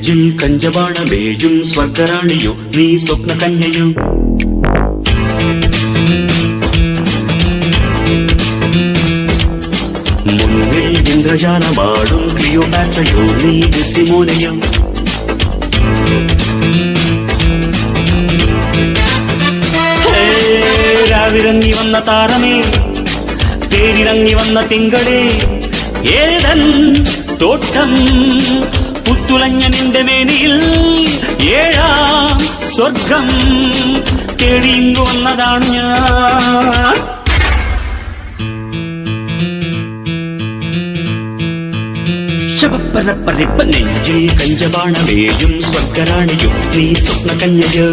നെഞ്ചിൽ കഞ്ചബാണമേയും സ്വർഗറാണിയോ നീ സ്വപ്ന കന്യയോ. മുന്നിൽ ഇന്ദ്രജാലമാടും ക്ലിയോപാട്രയോ നീ ഡെസ്റ്റിമോനയോ. രാവിറങ്ങി വന്ന താരമേ, തേരിറങ്ങി വന്ന തിങ്കളേ, ഏതൻ തോട്ടം പുത്തുലഞ്ഞ നിന്റെ മേനിയിൽ ഏഴാം സ്വർഗം തേടിയിങ്ങു വന്നതാണ് ഞാൻ. നെഞ്ചിൽ കഞ്ചബാണമേയും സ്വർഗറാണിയോ നീ സ്വപ്ന കന്യയോ.